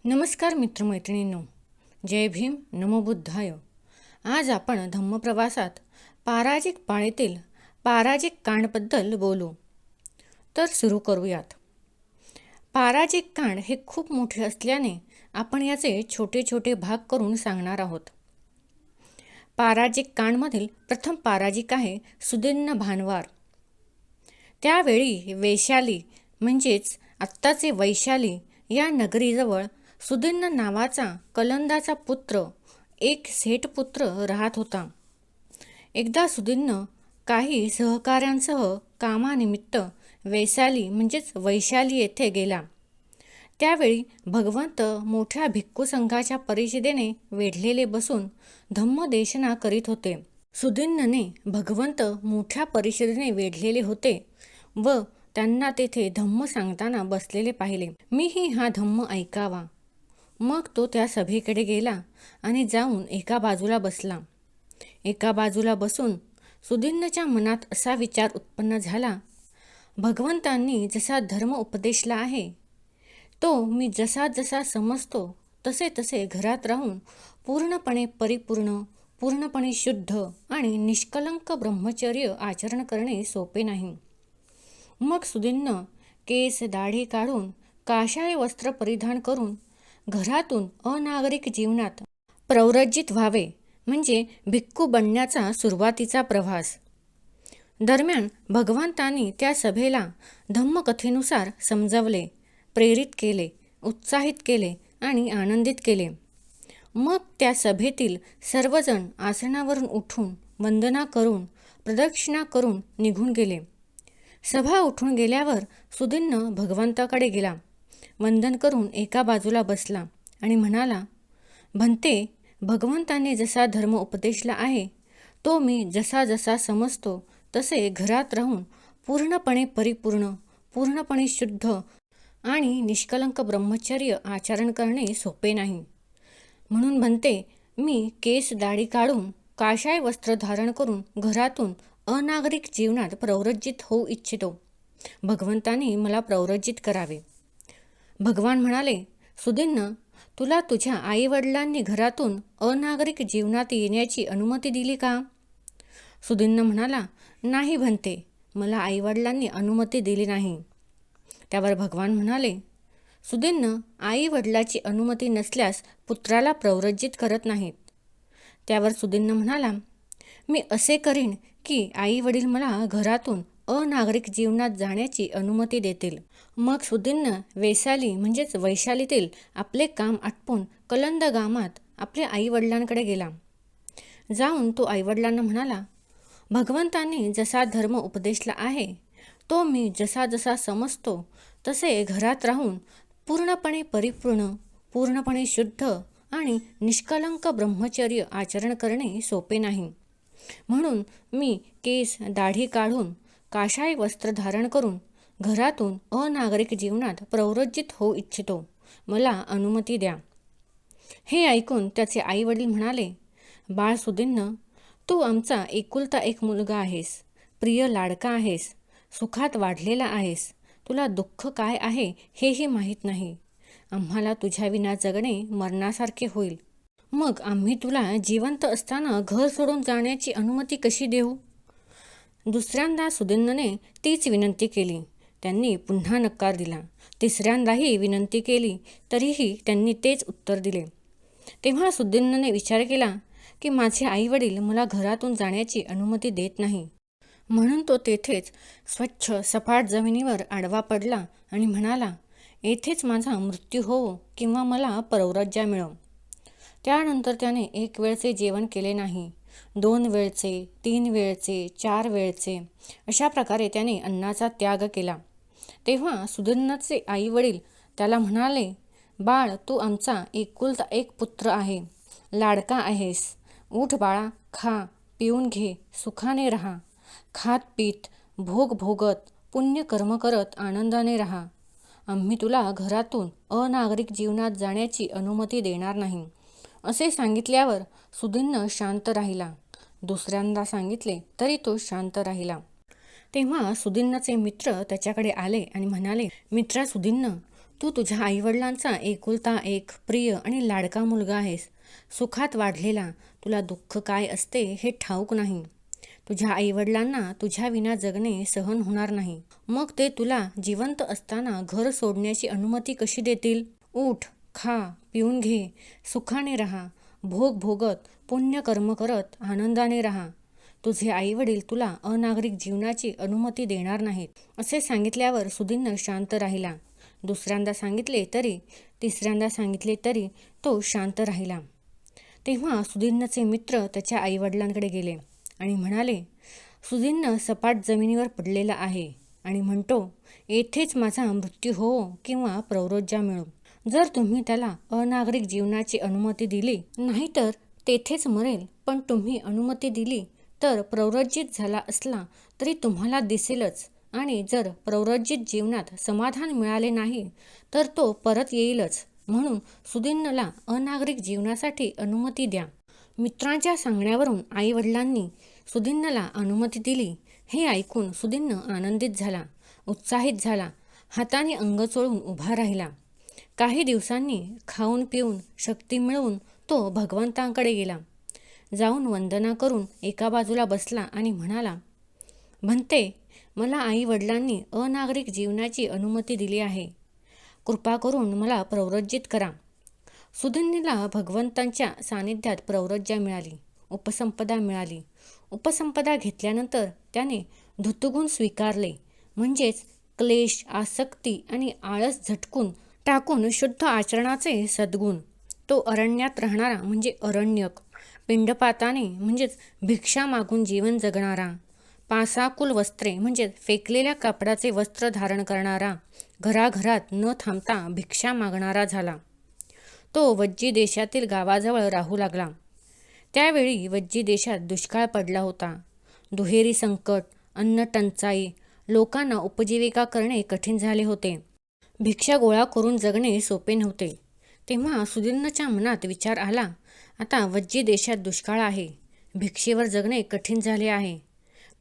नमस्कार मित्रमैत्रिणींनो, जय भीम, नमो बुद्धाय. आज आपण धम्मप्रवासात पराजिक पाळीतील पराजिक कांडबद्दल बोलू. तर सुरू करूयात. पराजिक कांड हे खूप मोठे असल्याने आपण याचे छोटे छोटे भाग करून सांगणार आहोत. पराजिक कांडमधील प्रथम पराजिक आहे सुदिन्न भानवार. त्यावेळी वैशाली म्हणजेच आत्ताचे वैशाली या नगरीजवळ सुदिन्न नावाचा कलंदाचा पुत्र, एक सेठपुत्र राहत होता. एकदा सुदिन्न काही सहकाऱ्यांसह कामानिमित्त वैशाली म्हणजेच वैशाली येथे गेला. त्यावेळी भगवंत मोठ्या भिक्खू संघाच्या परिषदेने वेढलेले बसून धम्मदेशना करीत होते. सुदिन्नने भगवंत मोठ्या परिषदेने वेढलेले होते व त्यांना तेथे धम्म सांगताना बसलेले पाहिले. मीही हा धम्म ऐकावा. मग तो त्या सभेकडे गेला आणि जाऊन एका बाजूला बसला. एका बाजूला बसून सुदिन्नच्या मनात असा विचार उत्पन्न झाला, भगवंतांनी जसा धर्म उपदेशला आहे तो मी जसा जसा समजतो तसे तसे घरात राहून पूर्णपणे परिपूर्ण, पूर्णपणे शुद्ध आणि निष्कलंक ब्रह्मचर्य आचरण करणे सोपे नाही. मग सुदिन्न केस दाढी काढून काशाय वस्त्र परिधान करून घरातून अनागरिक जीवनात प्रव्रजित व्हावे, म्हणजे भिक्खू बनण्याचा सुरुवातीचा प्रवास. दरम्यान भगवंतांनी त्या सभेला धम्मकथेनुसार समजवले, प्रेरित केले, उत्साहित केले आणि आनंदित केले. मग त्या सभेतील सर्वजण आसनावरून उठून वंदना करून प्रदक्षिणा करून निघून गेले. सभा उठून गेल्यावर सुदिन्न भगवंताकडे गेला. वंदन करून एका बाजूला बसला आणि म्हणाला, भंते, भगवंतांनी जसा धर्म उपदेशला आहे तो मी जसा जसा समजतो तसे घरात राहून पूर्णपणे परिपूर्ण, पूर्णपणे शुद्ध आणि निष्कलंक ब्रह्मचर्य आचरण करणे सोपे नाही. म्हणून भंते, मी केस दाढी काढून काशाय वस्त्र धारण करून घरातून अनागरिक जीवनात प्रव्रजित होऊ इच्छितो. भगवंतांनी मला प्रव्रजित करावे. भगवान म्हणाले, सुदिन्न, तुला तुझ्या आईवडिलांनी घरातून अनागरिक जीवनात येण्याची अनुमती दिली का? सुदिन्न म्हणाला, नाही भंते, मला आईवडिलांनी अनुमती दिली नाही. त्यावर भगवान म्हणाले, सुदिन्न, आई वडिलाची अनुमती नसल्यास पुत्राला प्रव्रजित करत नाहीत. त्यावर सुदिन्न म्हणाला, मी असे करीन की आई वडील मला घरातून अनागरिक जीवनात जाण्याची अनुमती देतील. मग सुदिन्न वैशाली म्हणजेच वैशालीतील आपले काम आटपून कलंद गावात आपल्या आईवडिलांकडे गेला. जाऊन तो आईवडिलांना म्हणाला, भगवंतांनी जसा धर्म उपदेशला आहे तो मी जसा जसा समजतो तसे घरात राहून पूर्णपणे परिपूर्ण, पूर्णपणे शुद्ध आणि निष्कलंक ब्रह्मचर्य आचरण करणे सोपे नाही. म्हणून मी केस दाढी काढून काशाय वस्त्र धारण करून घरातून अनागरिक जीवनात प्रव्रजित होऊ इच्छितो. मला अनुमती द्या. हे ऐकून त्याचे आई वडील म्हणाले, बाळ सुदिन्न, तू आमचा एकुलता एक मुलगा आहेस, प्रिय लाडका आहेस, सुखात वाढलेला आहेस. तुला दुःख काय आहे हेही माहीत नाही. आम्हाला तुझ्या विना जगणे मरणासारखे होईल. मग आम्ही तुला जिवंत असताना घर सोडून जाण्याची अनुमती कशी देऊ? दुसऱ्यांदा सुदिन्नने तीच विनंती केली. त्यांनी पुन्हा नकार दिला. तिसऱ्यांदाही विनंती केली तरीही त्यांनी तेच उत्तर दिले. तेव्हा सुदिन्नने विचार केला की माझे आई वडील मला घरातून जाण्याची अनुमती देत नाही. म्हणून तो तेथेच स्वच्छ सपाट जमिनीवर आडवा पडला आणि म्हणाला, येथेच माझा मृत्यू होवो किंवा मला प्रव्रज्या मिळो. त्यानंतर त्याने एक वेळचे जेवण केले नाही. 2 वेळचे, 3 वेळचे, 4 वेळचे अशा प्रकारे त्याने अन्नाचा त्याग केला. तेव्हा सुदिन्नचे आई वडील त्याला म्हणाले, बाळ, तू आमचा एकुलता एक पुत्र आहे, लाडका आहेस. उठ बाळा, खा, पिऊन घे, सुखाने राहा. खात पीत, भोग भोगत, पुण्य कर्म करत आनंदाने राहा. आम्ही तुला घरातून अनागरिक जीवनात जाण्याची अनुमती देणार नाही. असे सांगितल्यावर सुदिन्न शांत राहिला. दुसऱ्यांदा सांगितले तरी तो शांत राहिला. तेव्हा सुदिन्नचे मित्र त्याच्याकडे आले आणि म्हणाले, मित्रा सुदिन्न, तू तुझ्या आईवडिलांचा एकुलता एक प्रिय आणि लाडका मुलगा आहेस. सुखात वाढलेला. तुला दुःख काय असते हे ठाऊक नाही. तुझ्या आईवडिलांना तुझ्याविना जगणे सहन होणार नाही. मग ते तुला जिवंत असताना घर सोडण्याची अनुमती कशी देतील? उठ, खा, पिऊन घे, सुखाने राहा, भोग भोगत, पुण्यकर्म करत आनंदाने राहा. तुझे आईवडील तुला अनागरिक जीवनाची अनुमती देणार नाहीत. असे सांगितल्यावर सुदीन शांत राहिला. दुसऱ्यांदा सांगितले तरी, तिसऱ्यांदा सांगितले तरी तो शांत राहिला. तेव्हा सुदीनचे मित्र त्याच्या आईवडिलांकडे गेले आणि म्हणाले, सुदीन सपाट जमिनीवर पडलेला आहे आणि म्हणतो, येथेच माझा मृत्यू हो किंवा प्रौरोज्या मिळो. जर तुम्ही त्याला अनागरिक जीवनाची अनुमती दिली, नाहीतर तेथेच मरेल. पण तुम्ही अनुमती दिली तर प्रौरजित झाला असला तरी तुम्हाला दिसेलच, आणि जर प्रौरजित जीवनात समाधान मिळाले नाही तर तो परत येईलच. म्हणून सुदीनला अनागरिक जीवनासाठी अनुमती द्या. मित्रांच्या सांगण्यावरून आईवडिलांनी सुदीनला अनुमती दिली. हे ऐकून सुदीन आनंदित झाला, उत्साहित झाला, हाताने अंग चोळून उभा राहिला. काही दिवसांनी खाऊन पिऊन शक्ती मिळवून तो भगवंतांकडे गेला. जाऊन वंदना करून एका बाजूला बसला आणि म्हणाला, म्हणते, मला आई वडिलांनी अनागरिक जीवनाची अनुमती दिली आहे. कृपा करून मला प्रौरजित करा. सुदीनला भगवंतांच्या सानिध्यात प्रौरज्या मिळाली, उपसंपदा मिळाली. उपसंपदा घेतल्यानंतर त्याने धुतगुण स्वीकारले, म्हणजेच क्लेश, आसक्ती आणि आळस झटकून टाकून शुद्ध आचरणाचे सद्गुण. तो अरण्यात राहणारा म्हणजे अरण्यक, पिंडपाताने म्हणजेच भिक्षा मागून जीवन जगणारा, पासाकुल वस्त्रे म्हणजेच फेकलेल्या कापडाचे वस्त्र धारण करणारा, घराघरात न थांबता भिक्षा मागणारा झाला. तो वज्जी देशातील गावाजवळ राहू लागला. त्यावेळी वज्जी देशात दुष्काळ पडला होता. दुहेरी संकट, अन्न टंचाई, लोकांना उपजीविका करणे कठीण झाले होते. भिक्षा गोळा करून जगणे सोपे नव्हते. तेव्हा सुदीनच्या मनात विचार आला, आता वज्जी देशात दुष्काळ आहे, भिक्षेवर जगणे कठीण झाले आहे.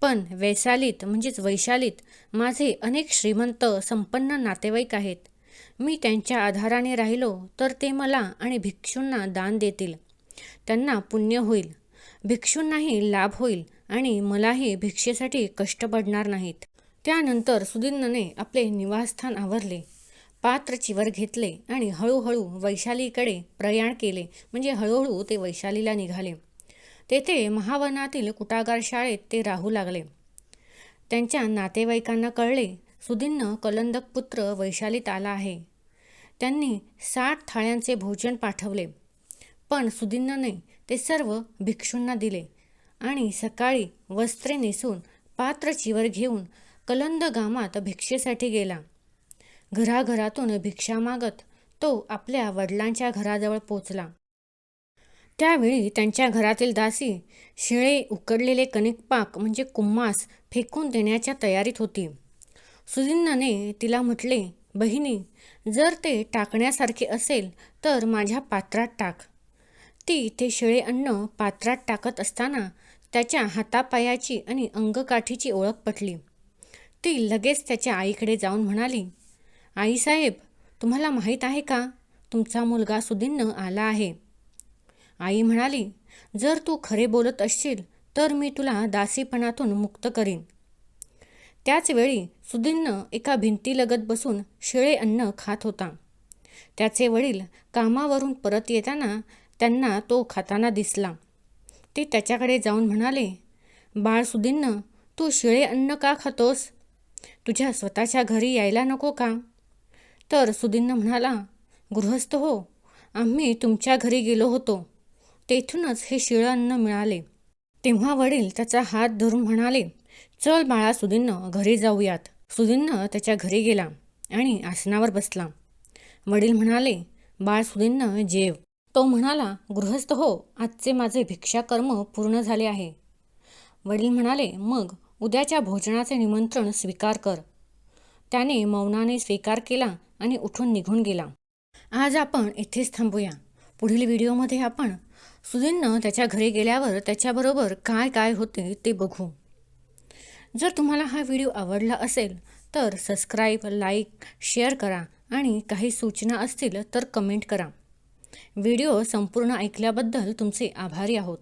पण वैशालीत म्हणजेच वैशालीत माझे अनेक श्रीमंत संपन्न नातेवाईक आहेत. मी त्यांच्या आधाराने राहिलो तर ते मला आणि भिक्षूंना दान देतील. त्यांना पुण्य होईल, भिक्षूंनाही लाभ होईल आणि मलाही भिक्षेसाठी कष्ट पडणार नाहीत. त्यानंतर सुदीनने आपले निवासस्थान आवरले, पात्र चिवर घेतले आणि हळूहळू वैशालीकडे प्रयाण केले. म्हणजे हळूहळू ते वैशालीला निघाले. तेथे महावनातील कुटागार शाळेत ते राहू लागले. त्यांच्या नातेवाईकांना कळले, सुदीन कलंदक पुत्र वैशालीत आला आहे. त्यांनी 60 थाळ्यांचे भोजन पाठवले, पण सुदीनने ते सर्व भिक्षूंना दिले आणि सकाळी वस्त्रे नेसून पात्र चिवर घेऊन कलंद गामात भिक्षेसाठी गेला. घराघरातून भिक्षा मागत तो आपल्या वडिलांच्या घराजवळ पोचला. त्यावेळी त्यांच्या घरातील दासी शिळे उकडलेले कणिकपाक म्हणजे कुम्मास फेकून देण्याच्या तयारीत होती. सुदीनने तिला म्हटले, बहिणी, जर ते टाकण्यासारखे असेल तर माझ्या पात्रात टाक. ती ते शिळे अन्न पात्रात टाकत असताना त्याच्या हातापायाची आणि अंगकाठीची ओळख पटली. ती लगेच त्याच्या आईकडे जाऊन म्हणाली, आईसाहेब, तुम्हाला माहीत आहे का, तुमचा मुलगा सुदीन आला आहे. आई म्हणाली, जर तू खरे बोलत असशील तर मी तुला दासीपणातून मुक्त करीन. त्याच वेळी सुदीन एका भिंतीलगत बसून शिळे अन्न खात होता. त्याचे वडील कामावरून परत येताना त्यांना तो खाताना दिसला. ते त्याच्याकडे जाऊन म्हणाले, बाळ सुदीन, तू शिळे अन्न का खातोस? तुझ्या स्वतःच्या घरी यायला नको का? तर सुदीन म्हणाला, गृहस्थ हो, आम्ही तुमच्या घरी गेलो होतो, तेथूनच हे शिळं अन्न मिळाले. तेव्हा वडील त्याचा हात धरून म्हणाले, चल बाळा सुदीन, घरी जाऊयात. सुदीन त्याच्या घरी गेला आणि आसनावर बसला. वडील म्हणाले, बाळ सुदीन, जेव. तो म्हणाला, गृहस्थ हो, आजचे माझे भिक्षाकर्म पूर्ण झाले आहे. वडील म्हणाले, मग उद्याच्या भोजनाचे निमंत्रण स्वीकार कर. त्याने मौनाने स्वीकार केला आणि उठून निघून गेला. आज आपण इथेच थांबूया. पुढील व्हिडिओमध्ये आपण सुदीन त्याच्या घरी गेल्यावर त्याच्याबरोबर काय काय होते ते बघू. जर तुम्हाला हा व्हिडिओ आवडला असेल तर सबस्क्राईब, लाईक, शेअर करा आणि काही सूचना असतील तर कमेंट करा. व्हिडिओ संपूर्ण ऐकल्याबद्दल तुमचे आभारी आहोत.